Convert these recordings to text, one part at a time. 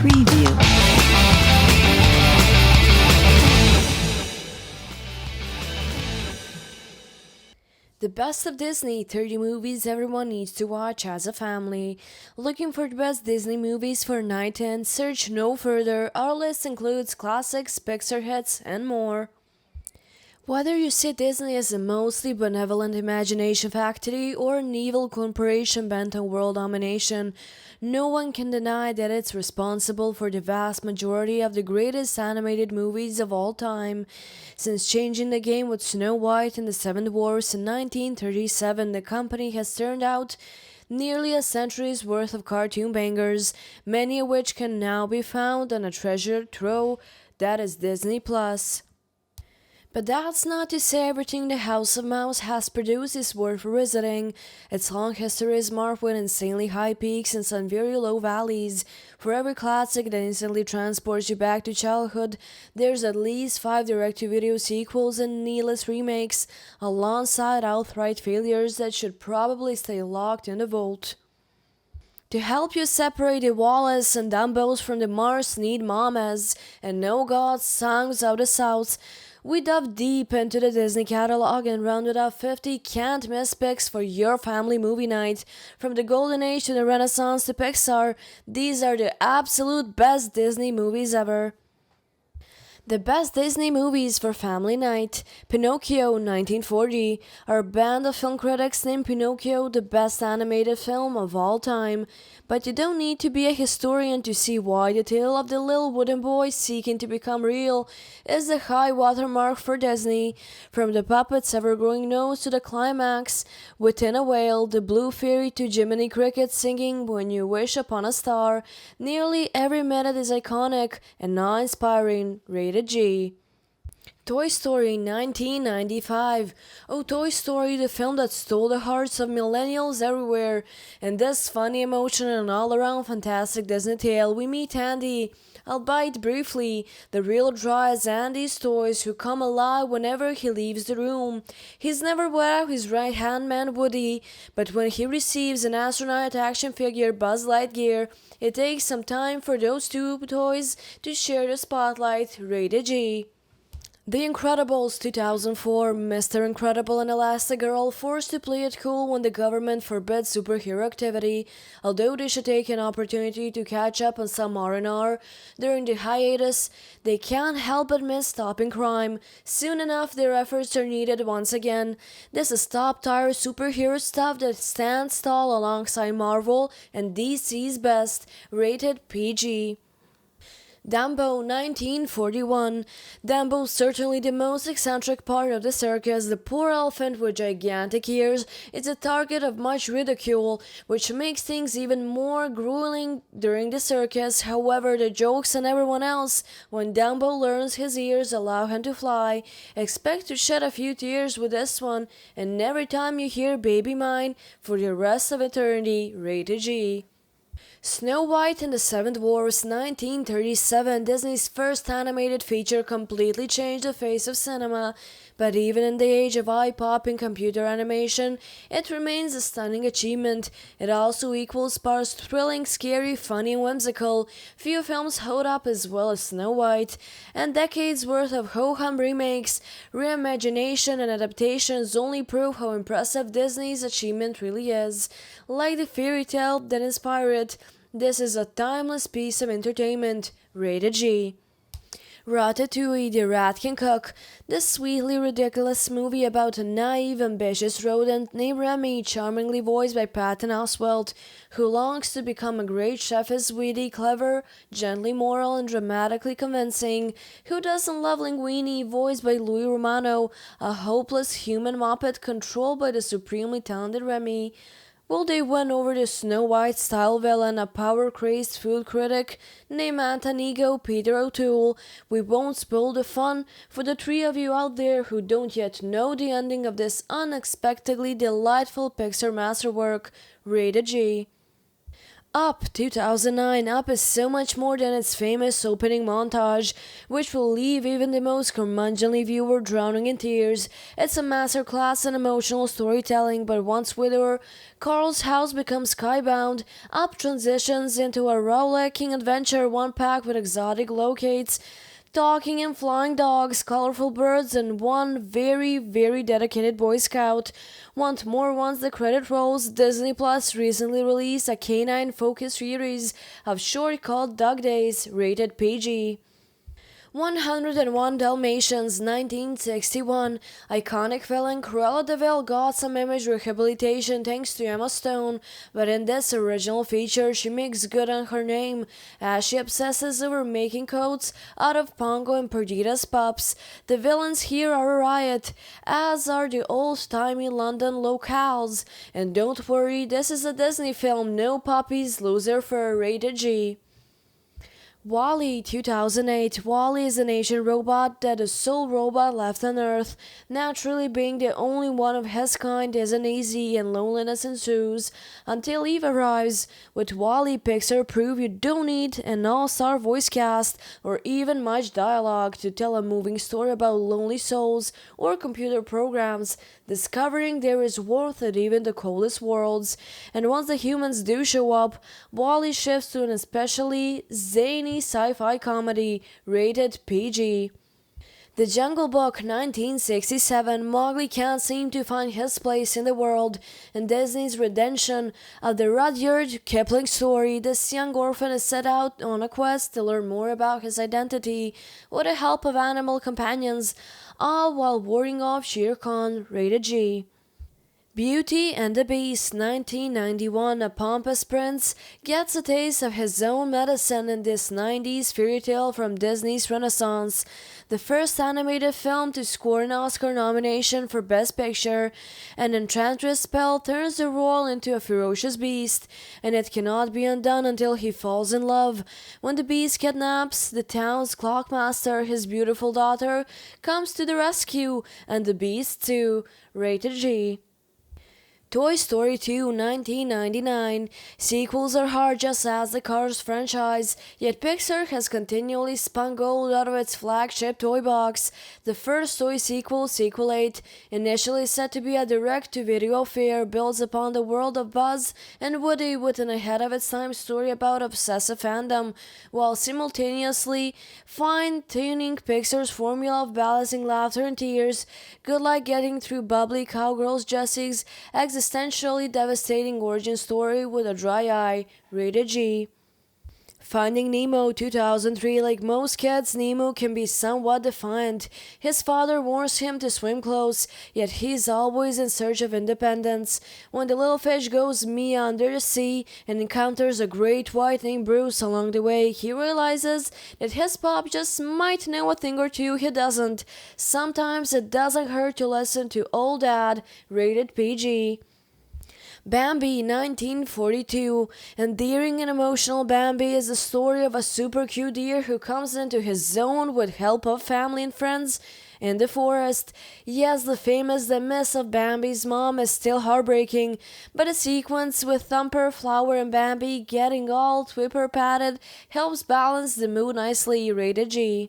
Preview. The best of Disney 30 movies everyone needs to watch as a family. Looking for the best Disney movies for night in? Search no further. Our list includes classics, Pixar hits, and more. Whether you see Disney as a mostly benevolent imagination factory or an evil corporation bent on world domination, no one can deny that it's responsible for the vast majority of the greatest animated movies of all time. Since changing the game with Snow White and the Seven Dwarfs in 1937, the company has turned out nearly a century's worth of cartoon bangers, many of which can now be found on a treasure trove that is Disney Plus. But that's not to say everything the House of Mouse has produced is worth visiting. Its long history is marked with insanely high peaks and some very low valleys. For every classic that instantly transports you back to childhood, there's at least 5 direct-to-video sequels and needless remakes, alongside outright failures that should probably stay locked in the vault. To help you separate the Wallace and Dumbos from the Mars Need Mamas and No Gods songs of the South, we dove deep into the Disney catalog and rounded up 50 can't miss picks for your family movie night. From the Golden Age to the Renaissance to Pixar, these are the absolute best Disney movies ever. The best Disney movies for family night. Pinocchio 1940. Our band of film critics named Pinocchio the best animated film of all time. But you don't need to be a historian to see why the tale of the little wooden boy seeking to become real is the high watermark for Disney. From the puppet's ever-growing nose to the climax, Within a Whale, the Blue Fairy to Jiminy Cricket singing When You Wish Upon a Star, nearly every minute is iconic and awe-inspiring. Rated G. Toy Story 1995. Oh, Toy Story, the film that stole the hearts of millennials everywhere. In this funny, emotional, and all around fantastic Disney tale, we meet Andy, albeit briefly, the real draw is Andy's toys who come alive whenever he leaves the room. He's never without his right hand man Woody, but when he receives an astronaut action figure Buzz Lightyear, it takes some time for those two toys to share the spotlight. Rated G. The Incredibles 2004. Mr. Incredible and Elastigirl forced to play it cool when the government forbids superhero activity, although they should take an opportunity to catch up on some R&R during the hiatus. They can't help but miss stopping crime. Soon enough, their efforts are needed once again. This is top-tier superhero stuff that stands tall alongside Marvel and DC's best. Rated PG. Dumbo 1941. Dumbo's certainly the most eccentric part of the circus. The poor elephant with gigantic ears is a target of much ridicule, which makes things even more grueling during the circus. However, the jokes and everyone else, when Dumbo learns his ears allow him to fly, expect to shed a few tears with this one, and every time you hear Baby Mine for the rest of eternity. Rated G. Snow White and the Seven Dwarfs 1937, Disney's first animated feature, completely changed the face of cinema, but even in the age of eye-popping computer animation, it remains a stunning achievement. It also equals parts thrilling, scary, funny, and whimsical. Few films hold up as well as Snow White, and decades worth of ho-hum remakes, reimagination, and adaptations only prove how impressive Disney's achievement really is. Like the fairy tale that inspired it, this is a timeless piece of entertainment. Rated G. Ratatouille, The Rat Can Cook. This sweetly ridiculous movie about a naive, ambitious rodent named Remy, charmingly voiced by Patton Oswalt, who longs to become a great chef, is witty, clever, gently moral, and dramatically convincing. Who doesn't love Linguini, voiced by Louis Romano, a hopeless human muppet controlled by the supremely talented Remy? Will they win over the Snow White style villain, a power-crazed food critic named Antonigo Peter O'Toole? We won't spoil the fun for the three of you out there who don't yet know the ending of this unexpectedly delightful Pixar masterwork. Rated G. Up 2009. Up is so much more than its famous opening montage, which will leave even the most curmudgeonly viewer drowning in tears. It's a masterclass in emotional storytelling, but once Widower Carl's house becomes skybound, Up transitions into a rollicking adventure, one packed with exotic locates, talking and flying dogs, colorful birds, and one very, very dedicated Boy Scout. Want more once the credit rolls? Disney Plus recently released a canine focused series of short called Dog Days, rated PG. 101 Dalmatians, 1961. Iconic villain Cruella de Vil got some image rehabilitation thanks to Emma Stone, but in this original feature, she makes good on her name as she obsesses over making coats out of Pongo and Perdita's pups. The villains here are a riot, as are the old-timey London locales. And don't worry, this is a Disney film, no puppies lose their fur, rated G. WALL-E 2008. WALL-E is an Asian robot that is sole robot left on Earth. Naturally, being the only one of his kind isn't easy and loneliness ensues until Eve arrives. With WALL-E, Pixar prove you don't need an all-star voice cast or even much dialogue to tell a moving story about lonely souls or computer programs, discovering there is worth in even the coldest worlds. And once the humans do show up, WALL-E shifts to an especially zany sci-fi comedy, rated PG. The Jungle Book 1967. Mowgli can't seem to find his place in the world. In Disney's redemption of the Rudyard Kipling story, this young orphan is set out on a quest to learn more about his identity with the help of animal companions, all while warding off Shere Khan, rated G. Beauty and the Beast 1991. A pompous prince gets a taste of his own medicine in this 90s fairy tale from Disney's Renaissance, the first animated film to score an Oscar nomination for Best Picture. An enchantress spell turns the royal into a ferocious beast, and it cannot be undone until he falls in love. When the beast kidnaps the town's clockmaster, his beautiful daughter comes to the rescue, and the beast too, rated G. Toy Story 2 1999. Sequels are hard just as the Cars franchise, yet Pixar has continually spun gold out of its flagship toy box. The first toy sequel, Sequel 8, initially set to be a direct-to-video affair, builds upon the world of Buzz and Woody with an ahead-of-its-time story about obsessive fandom, while simultaneously fine-tuning Pixar's formula of balancing laughter and tears. Good luck getting through bubbly cowgirls Jessie's existentially devastating origin story with a dry eye, rated G. Finding Nemo 2003. Like most kids, Nemo can be somewhat defiant. His father warns him to swim close, yet he's always in search of independence. When the little fish goes Mia under the sea and encounters a great white named Bruce along the way, he realizes that his pop just might know a thing or two he doesn't. Sometimes it doesn't hurt to listen to old dad, rated PG. Bambi 1942. Endearing and emotional, Bambi is the story of a super cute deer who comes into his zone with help of family and friends in the forest. Yes, the famous The Miss of Bambi's mom is still heartbreaking, but a sequence with Thumper, Flower, and Bambi getting all twipper patted helps balance the mood nicely, rated G.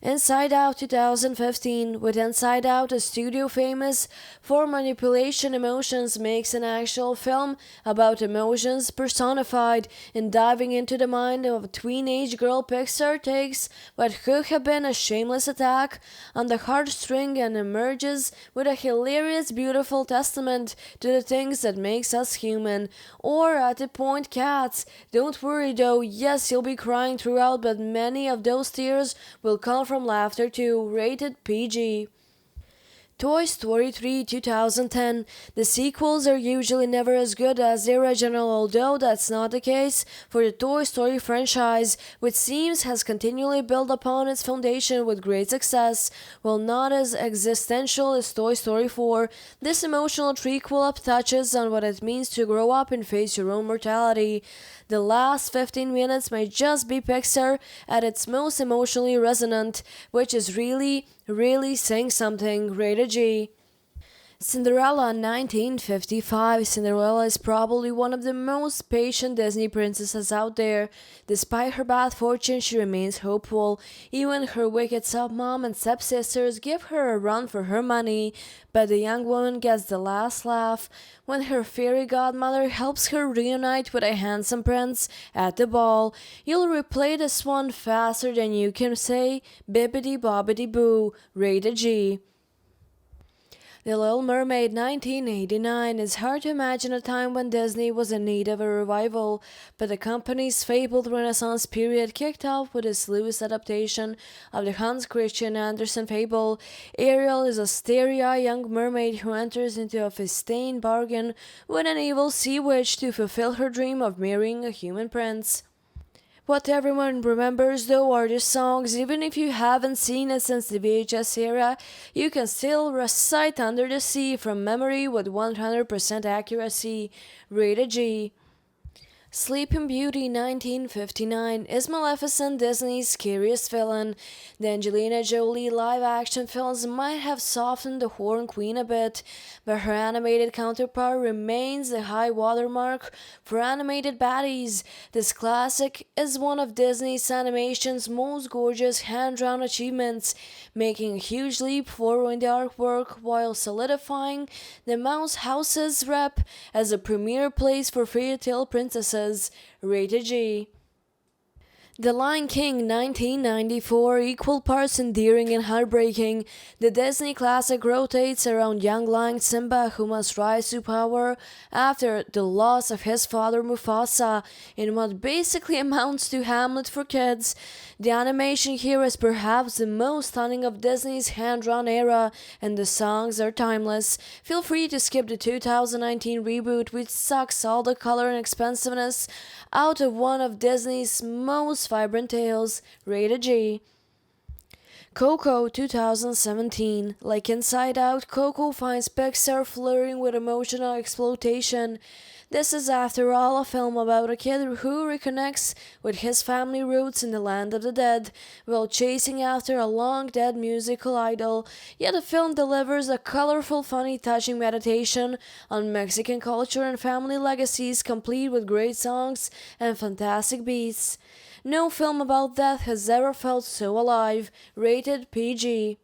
Inside Out 2015. With Inside Out, a studio famous for manipulation emotions makes an actual film about emotions personified. In diving into the mind of a teenage girl, Pixar takes what could have been a shameless attack on the heartstring and emerges with a hilarious, beautiful testament to the things that makes us human. Or at the point, Cats. Don't worry though, yes, you'll be crying throughout, but many of those tears will come from laughter too, rated PG. Toy Story 3 2010. The sequels are usually never as good as the original, although that's not the case for the Toy Story franchise, which seems has continually built upon its foundation with great success. While not as existential as Toy Story 4, this emotional trequel touches on what it means to grow up and face your own mortality. The last 15 minutes might just be Pixar at its most emotionally resonant, which is really saying something, rated G. Cinderella 1955. Cinderella is probably one of the most patient Disney princesses out there. Despite her bad fortune, she remains hopeful. Even her wicked stepmom and stepsisters give her a run for her money, but the young woman gets the last laugh when her fairy godmother helps her reunite with a handsome prince at the ball. You'll replay this one faster than you can say bibbidi bobbidi boo. Rated G. The Little Mermaid 1989 is hard to imagine a time when Disney was in need of a revival, but the company's fabled Renaissance period kicked off with its loose adaptation of the Hans Christian Andersen fable. Ariel is a starry-eyed young mermaid who enters into a festooned bargain with an evil sea witch to fulfill her dream of marrying a human prince. What everyone remembers though are the songs. Even if you haven't seen it since the VHS era, you can still recite Under the Sea from memory with 100% accuracy. Rated G. Sleeping Beauty 1959 is Maleficent, Disney's scariest villain. The Angelina Jolie live-action films might have softened the Horn Queen a bit, but her animated counterpart remains the high watermark for animated baddies. This classic is one of Disney's animation's most gorgeous hand-drawn achievements, making a huge leap forward in the artwork while solidifying the Mouse House's rep as a premier place for fairy tale princesses. Rated G. The Lion King 1994, equal parts endearing and heartbreaking. The Disney classic rotates around young lion Simba, who must rise to power after the loss of his father Mufasa in what basically amounts to Hamlet for kids. The animation here is perhaps the most stunning of Disney's hand-drawn era, and the songs are timeless. Feel free to skip the 2019 reboot, which sucks all the color and expensiveness out of one of Disney's most vibrant tales. Rated G. Coco 2017. Like Inside Out, Coco finds Pixar flirting with emotional exploitation. This is, after all, a film about a kid who reconnects with his family roots in the land of the dead while chasing after a long-dead musical idol. Yet the film delivers a colorful, funny, touching meditation on Mexican culture and family legacies, complete with great songs and fantastic beats. No film about death has ever felt so alive. Rated PG.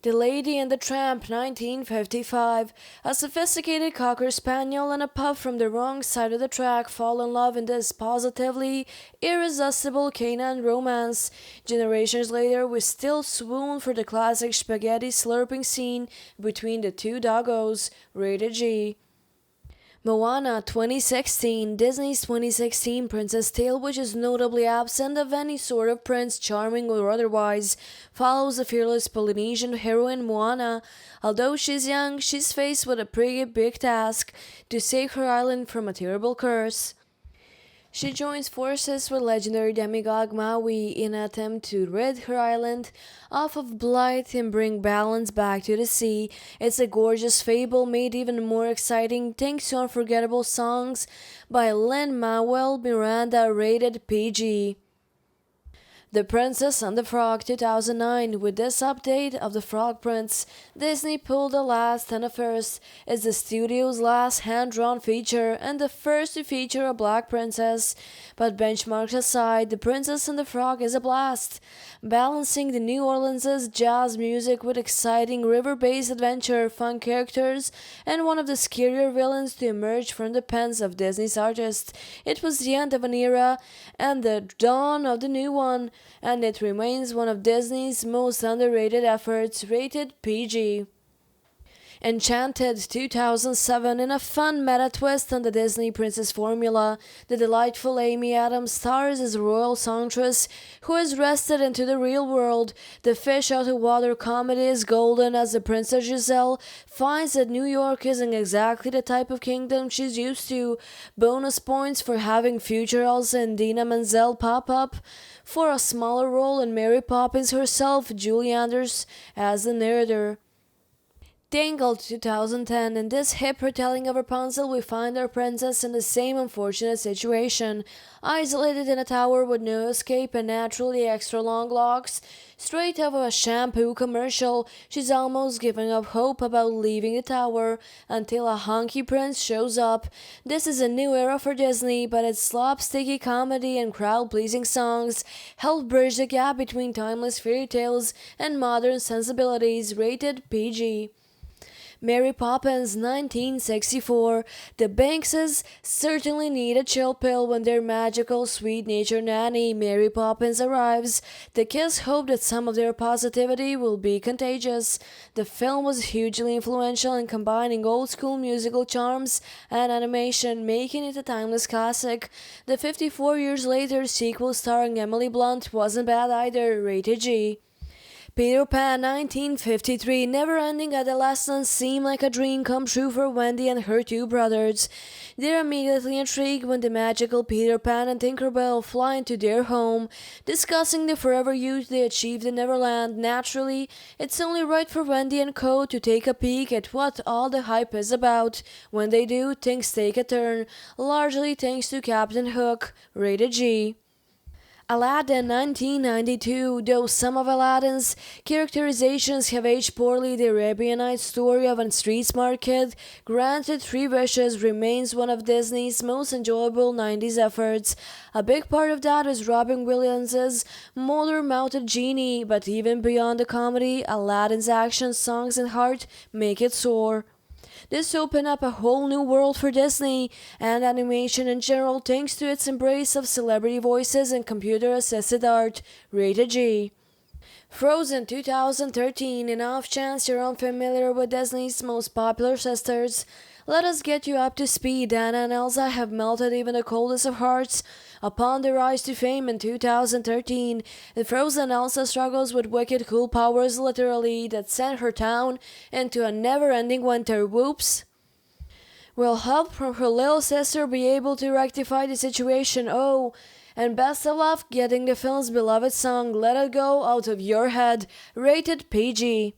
The Lady and the Tramp 1955. A sophisticated Cocker Spaniel and a pup from the wrong side of the track fall in love in this positively irresistible canine romance. Generations later, we still swoon for the classic spaghetti slurping scene between the two doggos. Rated G. Moana 2016. Disney's 2016 Princess Tale, which is notably absent of any sort of prince, charming or otherwise, follows the fearless Polynesian heroine Moana. Although she's young, she's faced with a pretty big task to save her island from a terrible curse. She joins forces with legendary demigod Maui in an attempt to rid her island of blight and bring balance back to the sea. It's a gorgeous fable made even more exciting thanks to unforgettable songs by Lin-Manuel Miranda. Rated PG. The Princess and the Frog 2009. With this update of The Frog Prince, Disney pulled a last and a first. It's the studio's last hand-drawn feature and the first to feature a black princess. But benchmarks aside, The Princess and the Frog is a blast, balancing the New Orleans' jazz music with exciting river-based adventure, fun characters, and one of the scarier villains to emerge from the pens of Disney's artists. It was the end of an era and the dawn of the new one, and it remains one of Disney's most underrated efforts. Rated PG. Enchanted 2007. In a fun meta twist on the Disney princess formula, the delightful Amy Adams stars as a royal songstress who is wrested into the real world. The fish out of water comedy is golden as the Princess Giselle finds that New York isn't exactly the type of kingdom she's used to. Bonus points for having future Elsa and Dina Menzel pop up for a smaller role, and Mary Poppins herself, Julie Andrews, as the narrator. Tangled 2010. In this hip retelling of Rapunzel, we find our princess in the same unfortunate situation. Isolated in a tower with no escape and naturally extra long locks. Straight out of a shampoo commercial, she's almost giving up hope about leaving the tower until a hunky prince shows up. This is a new era for Disney, but its slapsticky comedy and crowd-pleasing songs help bridge the gap between timeless fairy tales and modern sensibilities. Rated PG. Mary Poppins 1964. The Bankses certainly need a chill pill when their magical, sweet-natured nanny, Mary Poppins, arrives. The kids hope that some of their positivity will be contagious. The film was hugely influential in combining old-school musical charms and animation, making it a timeless classic. The 54 years later sequel starring Emily Blunt wasn't bad either. Rated G. Peter Pan 1953. Never-ending adolescence seemed like a dream come true for Wendy and her two brothers. They're immediately intrigued when the magical Peter Pan and Tinkerbell fly into their home. Discussing the forever youth they achieved in Neverland, naturally, it's only right for Wendy and co. to take a peek at what all the hype is about. When they do, things take a turn, largely thanks to Captain Hook. Rated G. Aladdin 1992. Though some of Aladdin's characterizations have aged poorly, the Arabian Nights story of a street-smart kid granted 3 wishes remains one of Disney's most enjoyable 90s efforts. A big part of that is Robin Williams' motor-mounted genie, but even beyond the comedy, Aladdin's action, songs, and heart make it soar. This opened up a whole new world for Disney and animation in general thanks to its embrace of celebrity voices and computer-assisted art. Rated G. Frozen 2013. In off chance you're unfamiliar with Disney's most popular sisters, let us get you up to speed. Anna and Elsa have melted even the coldest of hearts. Upon their rise to fame in 2013, the Frozen Elsa struggles with wicked cool powers literally that sent her town into a never-ending winter. Whoops. Will help from her little sister be able to rectify the situation. Oh, and best of luck getting the film's beloved song Let It Go out of your head. Rated PG.